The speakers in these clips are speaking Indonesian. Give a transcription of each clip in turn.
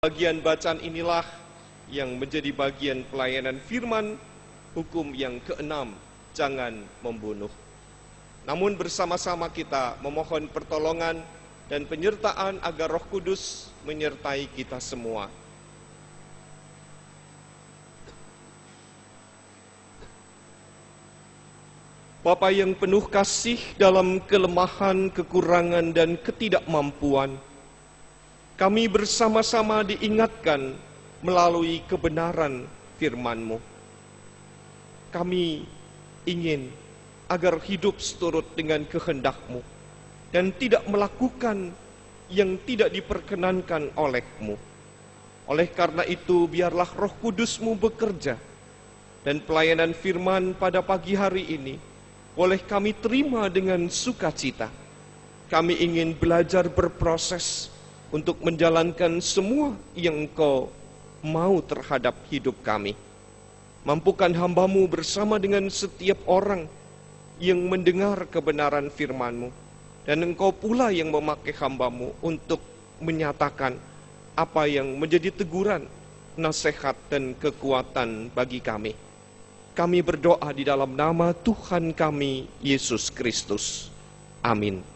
Bagian bacaan inilah yang menjadi bagian pelayanan firman hukum yang keenam, jangan membunuh. Namun bersama-sama kita memohon pertolongan dan penyertaan agar Roh Kudus menyertai kita semua. Bapa yang penuh kasih dalam kelemahan, kekurangan, dan ketidakmampuan, kami bersama-sama diingatkan melalui kebenaran firman-Mu. Kami ingin agar hidup seturut dengan kehendak-Mu dan tidak melakukan yang tidak diperkenankan oleh-Mu. Oleh karena itu, biarlah Roh Kudus-Mu bekerja, dan pelayanan firman pada pagi hari ini boleh kami terima dengan sukacita. Kami ingin belajar berproses untuk menjalankan semua yang Engkau mau terhadap hidup kami. Mampukan hamba-Mu bersama dengan setiap orang yang mendengar kebenaran firman-Mu, dan Engkau pula yang memakai hamba-Mu untuk menyatakan apa yang menjadi teguran, nasihat, dan kekuatan bagi kami. Kami berdoa di dalam nama Tuhan kami, Yesus Kristus. Amin.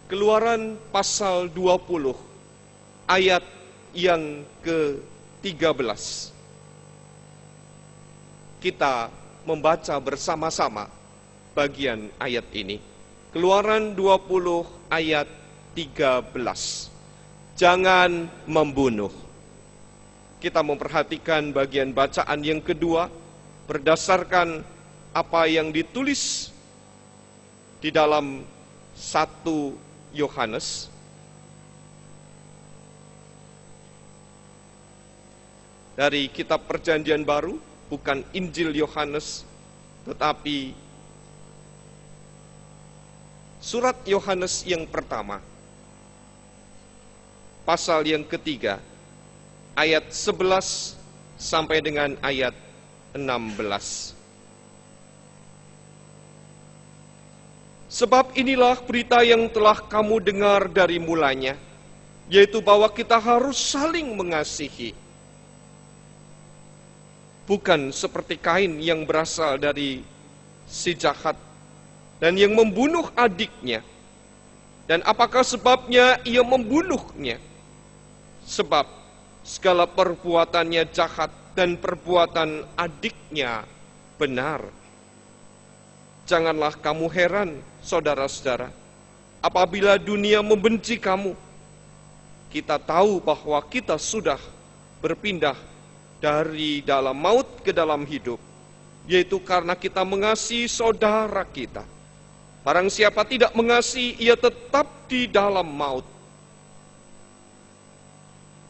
Keluaran pasal 20, ayat yang ke-13. Kita membaca bersama-sama bagian ayat ini. Keluaran 20 ayat 13. Jangan membunuh. Kita memperhatikan bagian bacaan yang kedua berdasarkan apa yang ditulis di dalam 1 Yohanes dari kitab Perjanjian Baru, bukan Injil Yohanes, tetapi surat Yohanes yang pertama, pasal yang ketiga, ayat 11 sampai dengan ayat 16. Sebab inilah berita yang telah kamu dengar dari mulanya, yaitu bahwa kita harus saling mengasihi. Bukan seperti Kain yang berasal dari si jahat dan yang membunuh adiknya. Dan apakah sebabnya ia membunuhnya? Sebab segala perbuatannya jahat dan perbuatan adiknya benar. Janganlah kamu heran, saudara-saudara, apabila dunia membenci kamu. Kita tahu bahwa kita sudah berpindah dari dalam maut ke dalam hidup, yaitu karena kita mengasihi saudara kita. Barang siapa tidak mengasihi, ia tetap di dalam maut.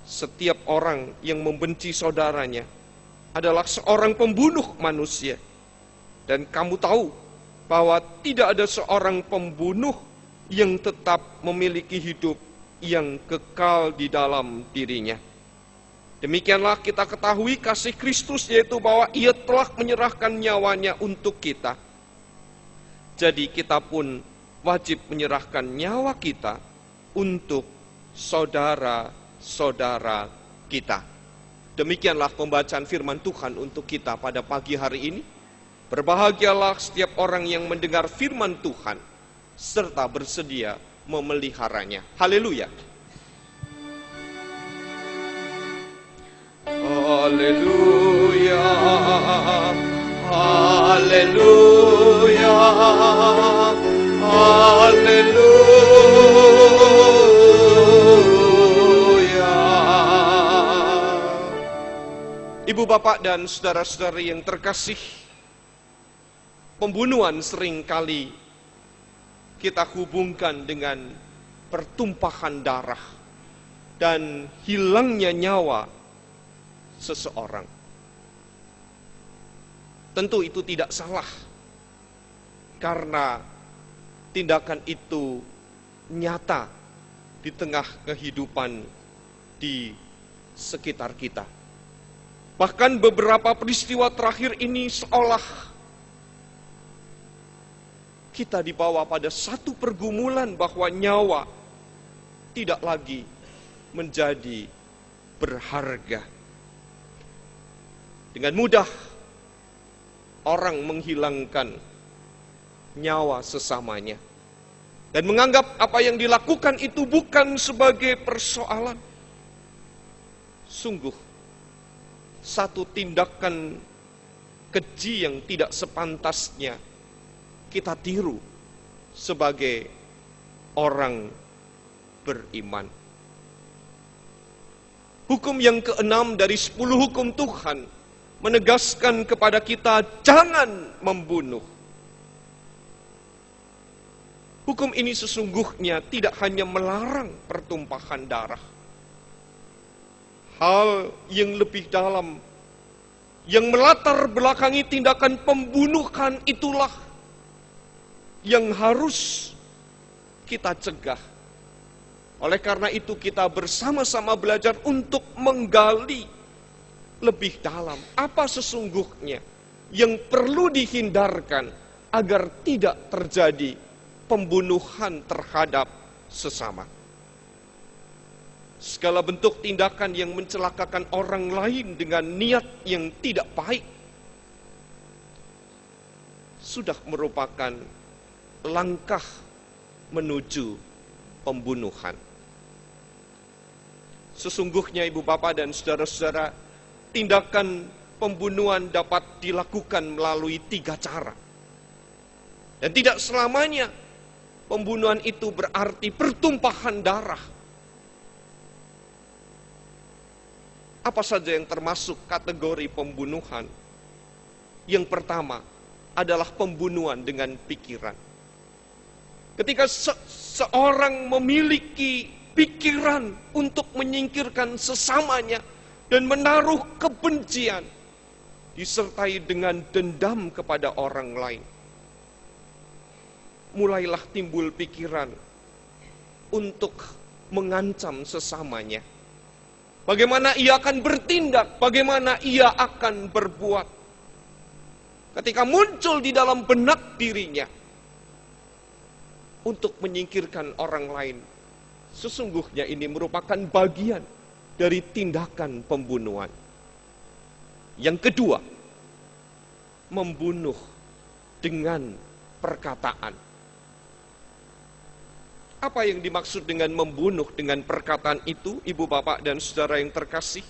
Setiap orang yang membenci saudaranya adalah seorang pembunuh manusia. Dan kamu tahu bahwa tidak ada seorang pembunuh yang tetap memiliki hidup yang kekal di dalam dirinya. Demikianlah kita ketahui kasih Kristus, yaitu bahwa Ia telah menyerahkan nyawanya untuk kita. Jadi kita pun wajib menyerahkan nyawa kita untuk saudara-saudara kita. Demikianlah pembacaan firman Tuhan untuk kita pada pagi hari ini. Berbahagialah setiap orang yang mendengar firman Tuhan serta bersedia memeliharanya. Haleluya. Haleluya. Haleluya. Haleluya. Ibu, bapak, dan saudara-saudari yang terkasih, pembunuhan seringkali kita hubungkan dengan pertumpahan darah dan hilangnya nyawa seseorang. Tentu itu tidak salah, karena tindakan itu nyata di tengah kehidupan di sekitar kita. Bahkan beberapa peristiwa terakhir ini seolah kita dibawa pada satu pergumulan bahwa nyawa tidak lagi menjadi berharga. Dengan mudah orang menghilangkan nyawa sesamanya dan menganggap apa yang dilakukan itu bukan sebagai persoalan. Sungguh satu tindakan keji yang tidak sepantasnya kita tiru sebagai orang beriman. Hukum yang keenam dari 10 hukum Tuhan menegaskan kepada kita jangan membunuh. Hukum ini sesungguhnya tidak hanya melarang pertumpahan darah. Hal yang lebih dalam, yang melatar belakangi tindakan pembunuhan itulah yang harus kita cegah. Oleh karena itu kita bersama-sama belajar untuk menggali lebih dalam apa sesungguhnya yang perlu dihindarkan agar tidak terjadi pembunuhan terhadap sesama. Segala bentuk tindakan yang mencelakakan orang lain dengan niat yang tidak baik sudah merupakan langkah menuju pembunuhan. Sesungguhnya ibu bapak dan saudara-saudara, tindakan pembunuhan dapat dilakukan melalui 3 cara. Dan tidak selamanya pembunuhan itu berarti pertumpahan darah. Apa saja yang termasuk kategori pembunuhan? Yang pertama adalah pembunuhan dengan pikiran. Ketika seorang memiliki pikiran untuk menyingkirkan sesamanya dan menaruh kebencian disertai dengan dendam kepada orang lain, mulailah timbul pikiran untuk mengancam sesamanya. Bagaimana ia akan bertindak, bagaimana ia akan berbuat. Ketika muncul di dalam benak dirinya untuk menyingkirkan orang lain, sesungguhnya ini merupakan bagian dari tindakan pembunuhan. Yang kedua, membunuh dengan perkataan. Apa yang dimaksud dengan membunuh dengan perkataan itu, ibu bapak dan saudara yang terkasih?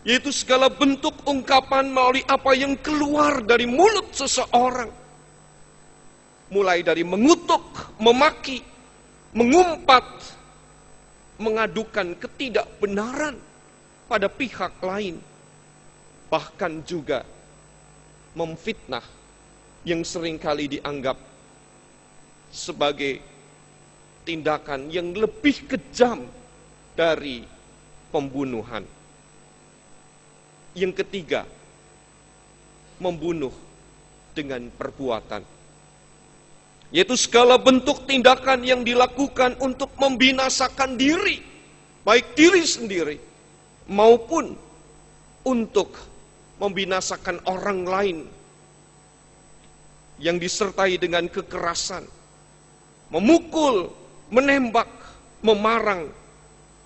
Yaitu segala bentuk ungkapan melalui apa yang keluar dari mulut seseorang. Mulai dari mengutuk, memaki, mengumpat, mengadukan ketidakbenaran pada pihak lain, bahkan juga memfitnah yang seringkali dianggap sebagai tindakan yang lebih kejam dari pembunuhan. Yang ketiga, membunuh dengan perbuatan. Yaitu segala bentuk tindakan yang dilakukan untuk membinasakan diri, baik diri sendiri maupun untuk membinasakan orang lain, yang disertai dengan kekerasan, memukul, menembak, memarang,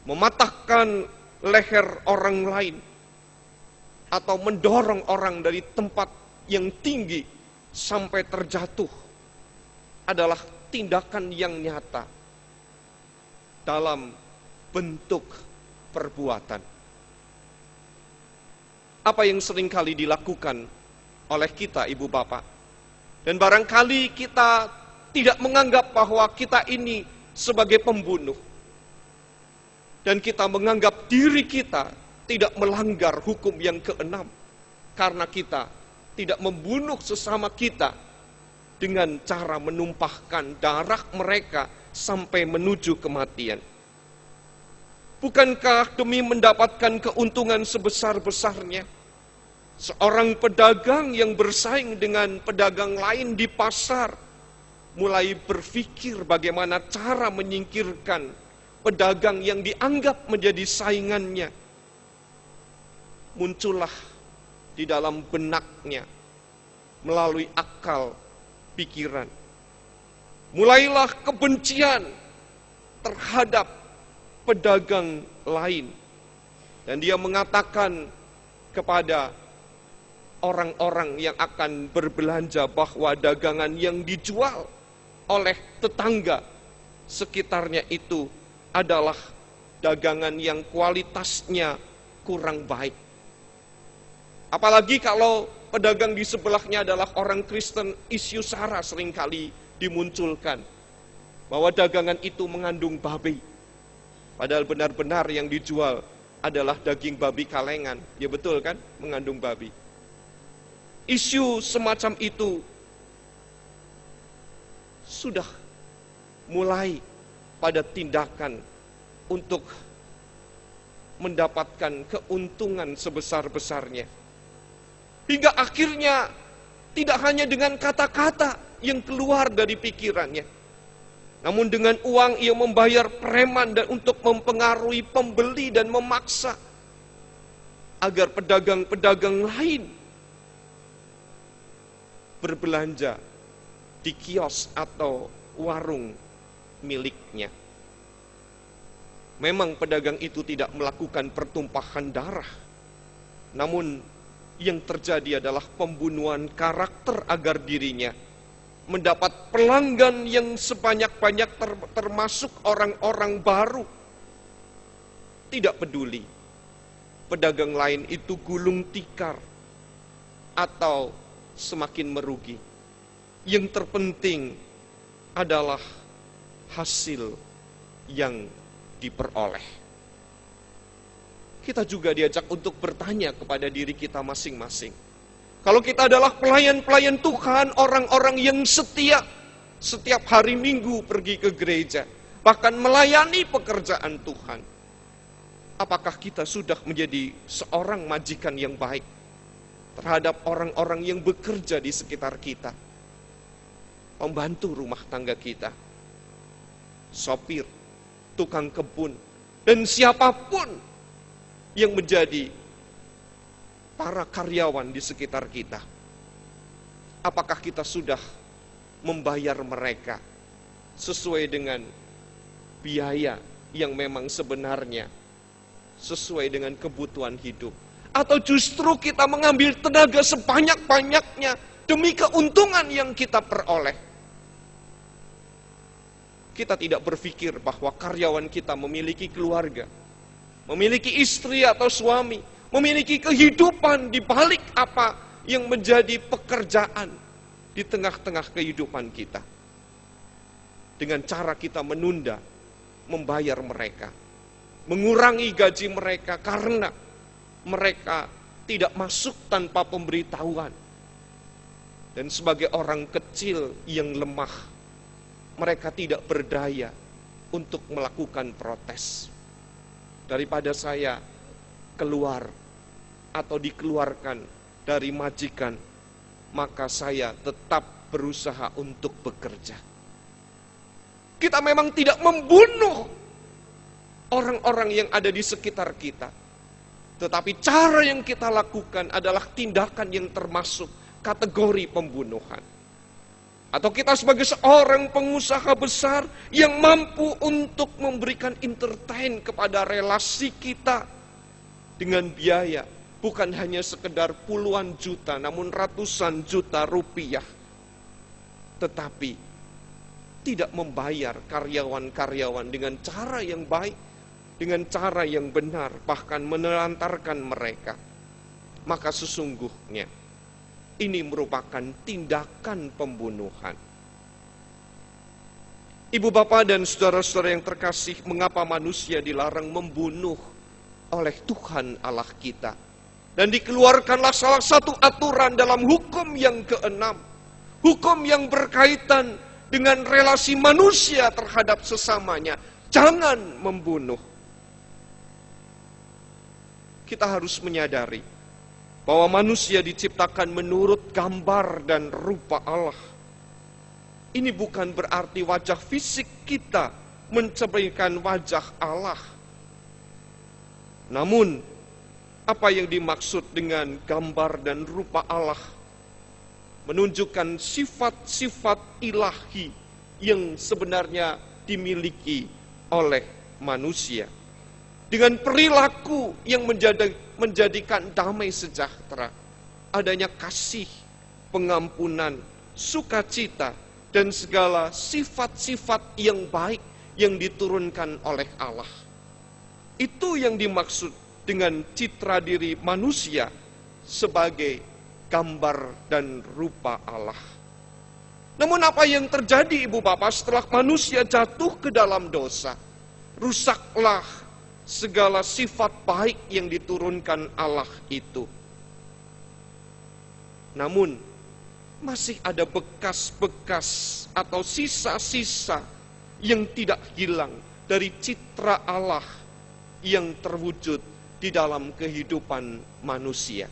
mematahkan leher orang lain, atau mendorong orang dari tempat yang tinggi sampai terjatuh, adalah tindakan yang nyata dalam bentuk perbuatan. Apa yang seringkali dilakukan oleh kita, ibu bapak, dan barangkali kita tidak menganggap bahwa kita ini sebagai pembunuh, dan kita menganggap diri kita tidak melanggar hukum yang keenam karena kita tidak membunuh sesama kita dengan cara menumpahkan darah mereka sampai menuju kematian. Bukankah demi mendapatkan keuntungan sebesar-besarnya, seorang pedagang yang bersaing dengan pedagang lain di pasar mulai berpikir bagaimana cara menyingkirkan pedagang yang dianggap menjadi saingannya? Muncullah di dalam benaknya melalui akal pikiran. Mulailah kebencian terhadap pedagang lain. Dan dia mengatakan kepada orang-orang yang akan berbelanja bahwa dagangan yang dijual oleh tetangga sekitarnya itu adalah dagangan yang kualitasnya kurang baik. Apalagi kalau pedagang di sebelahnya adalah orang Kristen, isu sara seringkali dimunculkan bahwa dagangan itu mengandung babi. Padahal benar-benar yang dijual adalah daging babi kalengan. Ya betul kan? Mengandung babi. Isu semacam itu sudah mulai pada tindakan untuk mendapatkan keuntungan sebesar-besarnya. Hingga akhirnya tidak hanya dengan kata-kata yang keluar dari pikirannya, namun dengan uang ia membayar preman dan untuk mempengaruhi pembeli dan memaksa agar pedagang-pedagang lain berbelanja di kios atau warung miliknya. Memang pedagang itu tidak melakukan pertumpahan darah, namun yang terjadi adalah pembunuhan karakter agar dirinya mendapat pelanggan yang sebanyak-banyak, termasuk orang-orang baru. Tidak peduli pedagang lain itu gulung tikar atau semakin merugi. Yang terpenting adalah hasil yang diperoleh. Kita juga diajak untuk bertanya kepada diri kita masing-masing. Kalau kita adalah pelayan-pelayan Tuhan, orang-orang yang setia, setiap hari Minggu pergi ke gereja, bahkan melayani pekerjaan Tuhan, apakah kita sudah menjadi seorang majikan yang baik terhadap orang-orang yang bekerja di sekitar kita, pembantu rumah tangga kita, sopir, tukang kebun, dan siapapun yang menjadi para karyawan di sekitar kita? Apakah kita sudah membayar mereka sesuai dengan biaya yang memang sebenarnya sesuai dengan kebutuhan hidup? Atau justru kita mengambil tenaga sebanyak-banyaknya demi keuntungan yang kita peroleh? Kita tidak berpikir bahwa karyawan kita memiliki keluarga, memiliki istri atau suami, memiliki kehidupan di balik apa yang menjadi pekerjaan di tengah-tengah kehidupan kita. Dengan cara kita menunda membayar mereka, mengurangi gaji mereka karena mereka tidak masuk tanpa pemberitahuan. Dan sebagai orang kecil yang lemah, mereka tidak berdaya untuk melakukan protes. Daripada saya keluar atau dikeluarkan dari majikan, maka saya tetap berusaha untuk bekerja. Kita memang tidak membunuh orang-orang yang ada di sekitar kita, tetapi cara yang kita lakukan adalah tindakan yang termasuk kategori pembunuhan. Atau kita sebagai seorang pengusaha besar yang mampu untuk memberikan entertain kepada relasi kita dengan biaya bukan hanya sekedar puluhan juta, namun ratusan juta rupiah, tetapi tidak membayar karyawan-karyawan dengan cara yang baik, dengan cara yang benar, bahkan menelantarkan mereka, maka sesungguhnya ini merupakan tindakan pembunuhan. Ibu bapak dan saudara-saudara yang terkasih, mengapa manusia dilarang membunuh oleh Tuhan Allah kita? Dan dikeluarkanlah salah satu aturan dalam hukum yang keenam, hukum yang berkaitan dengan relasi manusia terhadap sesamanya. Jangan membunuh. Kita harus menyadari bahwa manusia diciptakan menurut gambar dan rupa Allah. Ini bukan berarti wajah fisik kita mencerminkan wajah Allah. Namun, apa yang dimaksud dengan gambar dan rupa Allah? Menunjukkan sifat-sifat ilahi yang sebenarnya dimiliki oleh manusia. dengan perilaku yang menjadikan damai sejahtera, adanya kasih, pengampunan, sukacita, dan segala sifat-sifat yang baik yang diturunkan oleh Allah. Itu yang dimaksud dengan citra diri manusia sebagai gambar dan rupa Allah. Namun apa yang terjadi Ibu Bapak setelah manusia jatuh ke dalam dosa? Rusaklah segala sifat baik yang diturunkan Allah itu. Namun masih ada bekas-bekas atau sisa-sisa yang tidak hilang dari citra Allah yang terwujud di dalam kehidupan manusia.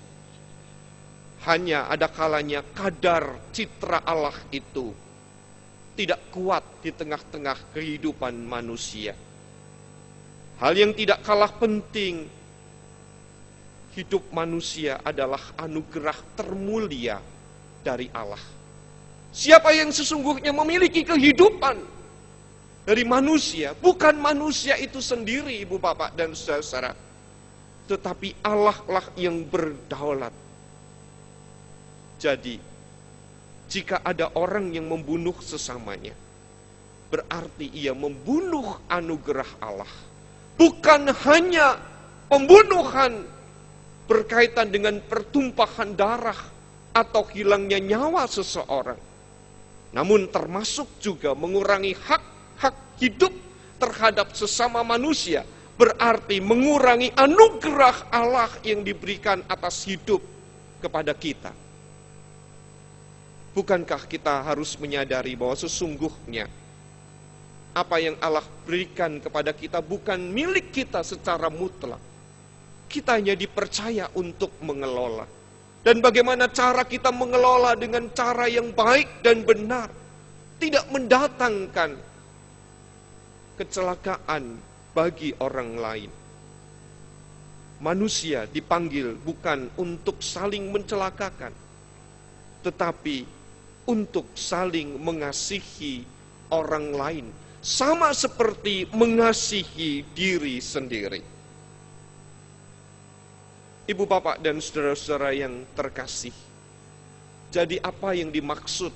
Hanya ada kalanya kadar citra Allah itu tidak kuat di tengah-tengah kehidupan manusia. Hal yang tidak kalah penting, hidup manusia adalah anugerah termulia dari Allah. Siapa yang sesungguhnya memiliki kehidupan dari manusia, bukan manusia itu sendiri Ibu Bapak dan saudara-saudara, tetapi Allah lah yang berdaulat. Jadi, jika ada orang yang membunuh sesamanya, berarti ia membunuh anugerah Allah. Bukan hanya pembunuhan berkaitan dengan pertumpahan darah atau hilangnya nyawa seseorang, namun termasuk juga mengurangi hak hidup terhadap sesama manusia, berarti mengurangi anugerah Allah yang diberikan atas hidup kepada kita. Bukankah kita harus menyadari bahwa sesungguhnya apa yang Allah berikan kepada kita bukan milik kita secara mutlak. Kita hanya dipercaya untuk mengelola. Dan bagaimana cara kita mengelola dengan cara yang baik dan benar, tidak mendatangkan kecelakaan bagi orang lain. Manusia dipanggil bukan untuk saling mencelakakan, tetapi untuk saling mengasihi orang lain, sama seperti mengasihi diri sendiri. Ibu bapak dan saudara-saudara yang terkasih, jadi apa yang dimaksud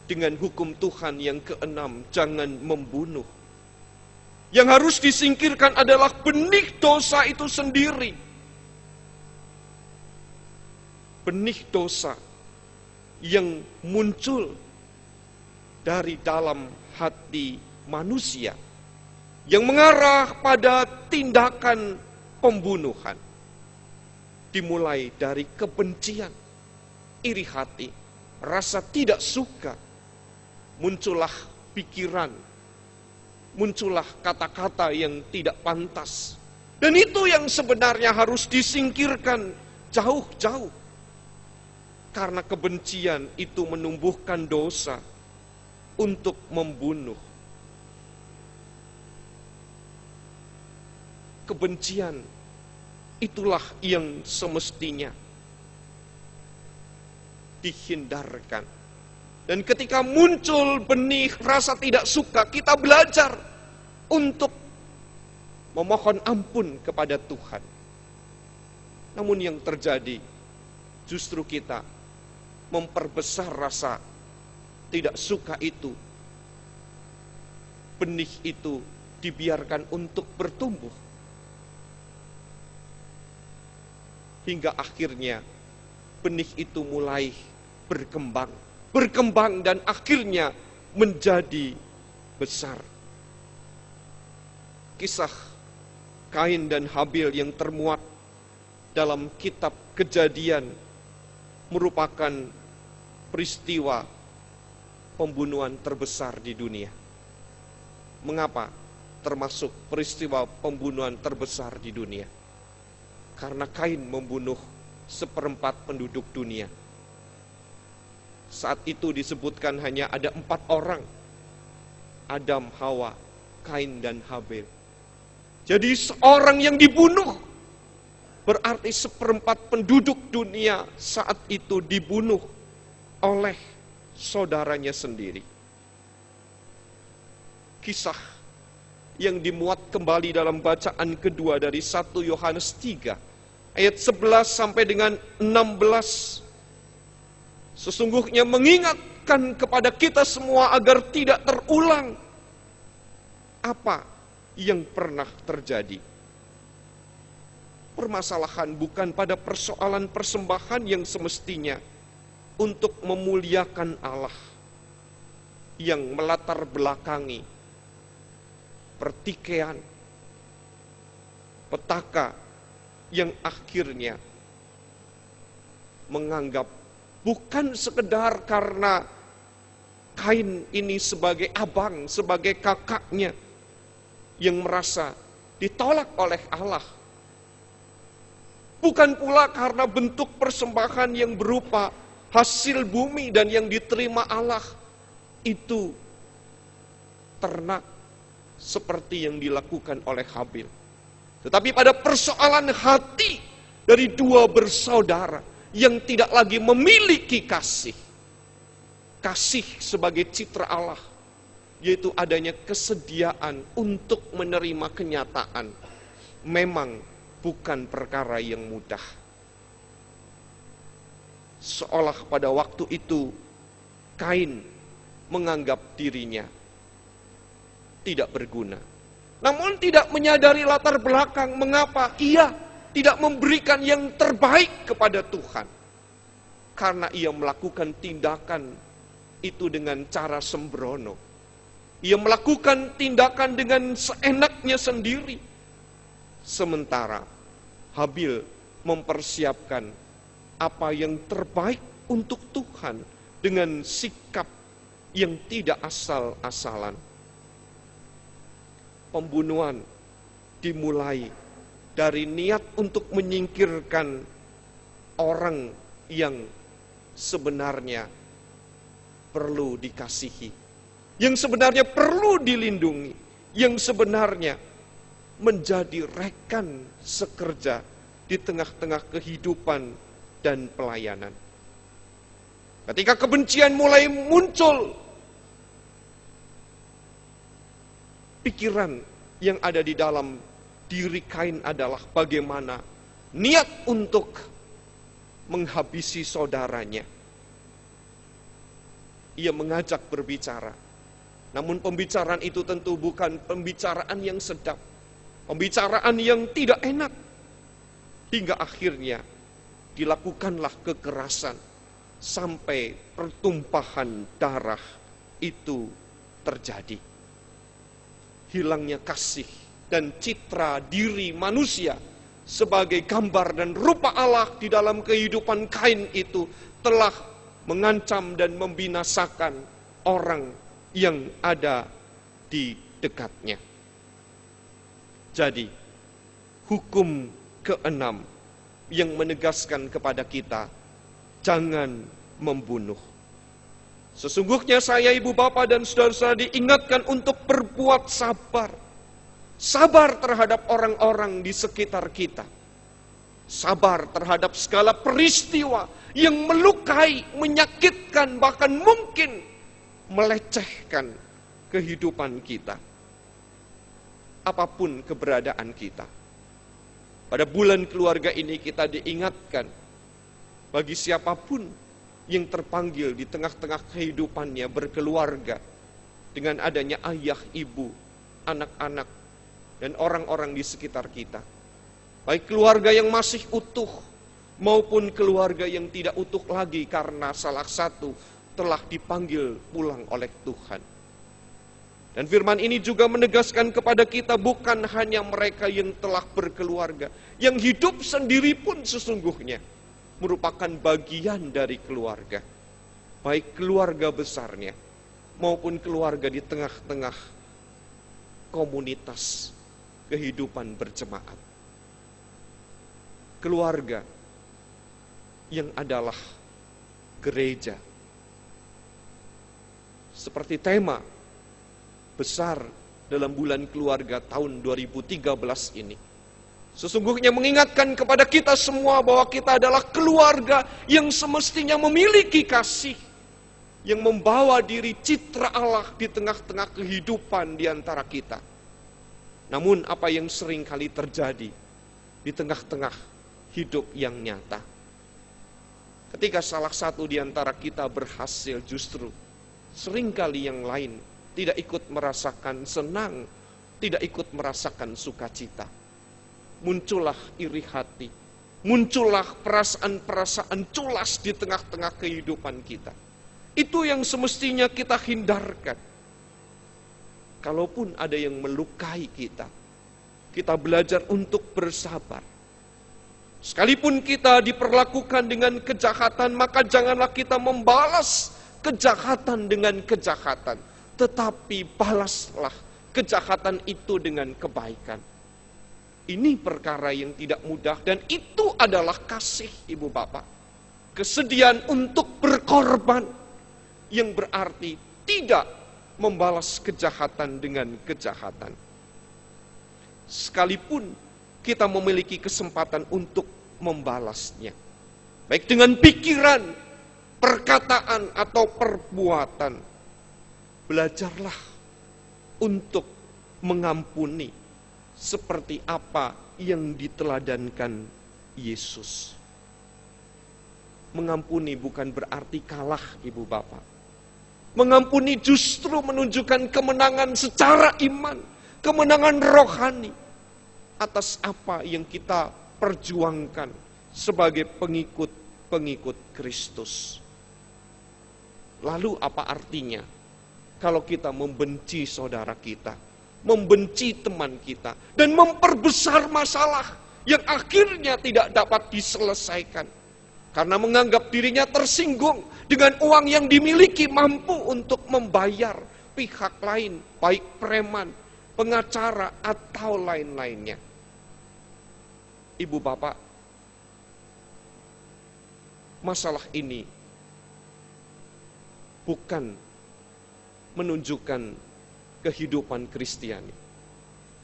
dengan hukum Tuhan yang keenam, jangan membunuh? Yang harus disingkirkan adalah benih dosa itu sendiri. Benih dosa yang muncul dari dalam hati manusia, yang mengarah pada tindakan pembunuhan. Dimulai dari kebencian, iri hati, rasa tidak suka, muncullah pikiran, muncullah kata-kata yang tidak pantas. Dan itu yang sebenarnya harus disingkirkan jauh-jauh. Karena kebencian itu menumbuhkan dosa untuk membunuh. Kebencian itulah yang semestinya dihindarkan. Dan ketika muncul benih rasa tidak suka, kita belajar untuk memohon ampun kepada Tuhan. Namun yang terjadi, justru kita memperbesar rasa tidak suka itu. Benih itu dibiarkan untuk bertumbuh. Hingga akhirnya benih itu mulai berkembang dan akhirnya menjadi besar. Kisah Kain dan Habil yang termuat dalam kitab Kejadian merupakan peristiwa pembunuhan terbesar di dunia. Mengapa termasuk peristiwa pembunuhan terbesar di dunia? Karena Kain membunuh 1/4 penduduk dunia. Saat itu disebutkan hanya ada 4 orang. Adam, Hawa, Kain, dan Habil. Jadi seorang yang dibunuh, berarti 1/4 penduduk dunia saat itu dibunuh oleh saudaranya sendiri. Kisah yang dimuat kembali dalam bacaan kedua dari 1 Yohanes 3 ayat 11 sampai dengan 16. Sesungguhnya mengingatkan kepada kita semua agar tidak terulang apa yang pernah terjadi. Permasalahan bukan pada persoalan persembahan yang semestinya untuk memuliakan Allah, yang melatar belakangi pertikaian, petaka yang akhirnya menganggap bukan sekedar karena Kain ini sebagai abang, sebagai kakaknya yang merasa ditolak oleh Allah. Bukan pula karena bentuk persembahan yang berupa hasil bumi dan yang diterima Allah itu ternak seperti yang dilakukan oleh Habil. Tetapi pada persoalan hati dari dua bersaudara yang tidak lagi memiliki kasih. Kasih sebagai citra Allah, yaitu adanya kesediaan untuk menerima kenyataan. Memang bukan perkara yang mudah. Seolah pada waktu itu Kain menganggap dirinya tidak berguna. Namun tidak menyadari latar belakang mengapa ia tidak memberikan yang terbaik kepada Tuhan. Karena ia melakukan tindakan itu dengan cara sembrono. Ia melakukan tindakan dengan seenaknya sendiri. Sementara Habil mempersiapkan apa yang terbaik untuk Tuhan dengan sikap yang tidak asal-asalan. Pembunuhan dimulai dari niat untuk menyingkirkan orang yang sebenarnya perlu dikasihi, yang sebenarnya perlu dilindungi, yang sebenarnya menjadi rekan sekerja di tengah-tengah kehidupan dan pelayanan. Ketika kebencian mulai muncul, pikiran yang ada di dalam diri Kain adalah bagaimana niat untuk menghabisi saudaranya. Ia mengajak berbicara. Namun pembicaraan itu tentu bukan pembicaraan yang sedap. Pembicaraan yang tidak enak. Hingga akhirnya dilakukanlah kekerasan. Sampai pertumpahan darah itu terjadi. Hilangnya kasih dan citra diri manusia sebagai gambar dan rupa Allah di dalam kehidupan Kain itu telah mengancam dan membinasakan orang yang ada di dekatnya. Jadi, hukum keenam yang menegaskan kepada kita, jangan membunuh. Sesungguhnya saya, ibu bapa dan saudara-saudara diingatkan untuk berbuat sabar. Sabar terhadap orang-orang di sekitar kita. Sabar terhadap segala peristiwa yang melukai, menyakitkan, bahkan mungkin melecehkan kehidupan kita. Apapun keberadaan kita. Pada bulan keluarga ini kita diingatkan, bagi siapapun yang terpanggil di tengah-tengah kehidupannya berkeluarga, dengan adanya ayah, ibu, anak-anak, dan orang-orang di sekitar kita. Baik keluarga yang masih utuh, maupun keluarga yang tidak utuh lagi karena salah satu telah dipanggil pulang oleh Tuhan. Dan firman ini juga menegaskan kepada kita bukan hanya mereka yang telah berkeluarga, yang hidup sendiri pun sesungguhnya merupakan bagian dari keluarga. Baik keluarga besarnya, maupun keluarga di tengah-tengah komunitas kehidupan berjemaat. Keluarga yang adalah gereja. Seperti tema besar dalam bulan keluarga tahun 2013 ini. Sesungguhnya mengingatkan kepada kita semua bahwa kita adalah keluarga yang semestinya memiliki kasih. Yang membawa diri citra Allah di tengah-tengah kehidupan di antara kita. Namun apa yang sering kali terjadi di tengah-tengah hidup yang nyata, ketika salah satu di antara kita berhasil, justru seringkali yang lain tidak ikut merasakan senang, tidak ikut merasakan sukacita. Muncullah iri hati, muncullah perasaan-perasaan culas di tengah-tengah kehidupan kita. Itu yang semestinya kita hindarkan. Kalaupun ada yang melukai kita, kita belajar untuk bersabar. Sekalipun kita diperlakukan dengan kejahatan, maka janganlah kita membalas kejahatan dengan kejahatan, tetapi balaslah kejahatan itu dengan kebaikan. Ini perkara yang tidak mudah, dan itu adalah kasih Ibu Bapak. Kesediaan untuk berkorban, yang berarti tidak membalas kejahatan dengan kejahatan. Sekalipun kita memiliki kesempatan untuk membalasnya, baik dengan pikiran, perkataan, atau perbuatan, belajarlah untuk mengampuni seperti apa yang diteladankan Yesus. Mengampuni bukan berarti kalah, Ibu Bapak. Mengampuni justru menunjukkan kemenangan secara iman, kemenangan rohani atas apa yang kita perjuangkan sebagai pengikut Kristus. Lalu apa artinya kalau kita membenci saudara kita, membenci teman kita, dan memperbesar masalah yang akhirnya tidak dapat diselesaikan karena menganggap dirinya tersinggung dengan uang yang dimiliki, mampu untuk membayar pihak lain, baik preman, pengacara, atau lain-lainnya. Ibu Bapak, masalah ini bukan menunjukkan kehidupan Kristiani,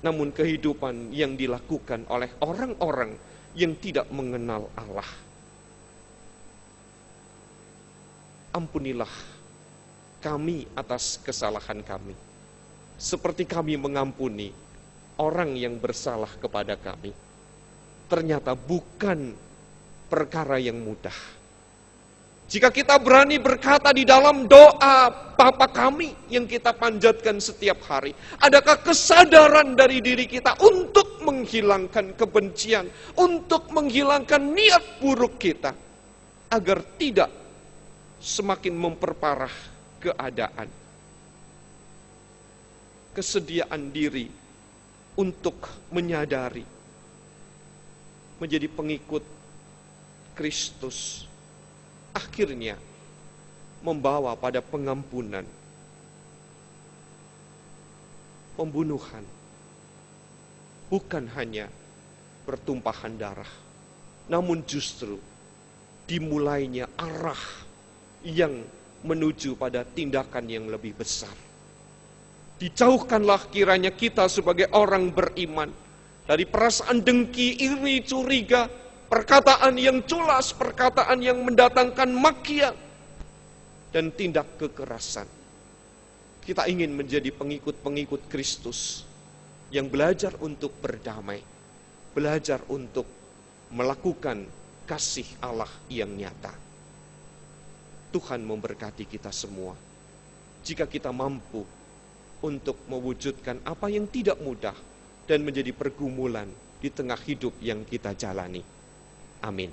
namun kehidupan yang dilakukan oleh orang-orang yang tidak mengenal Allah. Ampunilah kami atas kesalahan kami, seperti kami mengampuni orang yang bersalah kepada kami. Ternyata bukan perkara yang mudah. Jika kita berani berkata di dalam doa Bapa kami yang kita panjatkan setiap hari, adakah kesadaran dari diri kita untuk menghilangkan kebencian, untuk menghilangkan niat buruk kita, agar tidak semakin memperparah keadaan. Kesediaan diri untuk menyadari, menjadi pengikut Kristus, akhirnya membawa pada pengampunan, pembunuhan, bukan hanya pertumpahan darah, namun justru dimulainya arah yang menuju pada tindakan yang lebih besar. Dijauhkanlah kiranya kita sebagai orang beriman dari perasaan dengki, iri, curiga, perkataan yang culas, perkataan yang mendatangkan makian, dan tindak kekerasan. Kita ingin menjadi pengikut-pengikut Kristus yang belajar untuk berdamai, belajar untuk melakukan kasih Allah yang nyata. Tuhan memberkati kita semua jika kita mampu untuk mewujudkan apa yang tidak mudah dan menjadi pergumulan di tengah hidup yang kita jalani. Amin.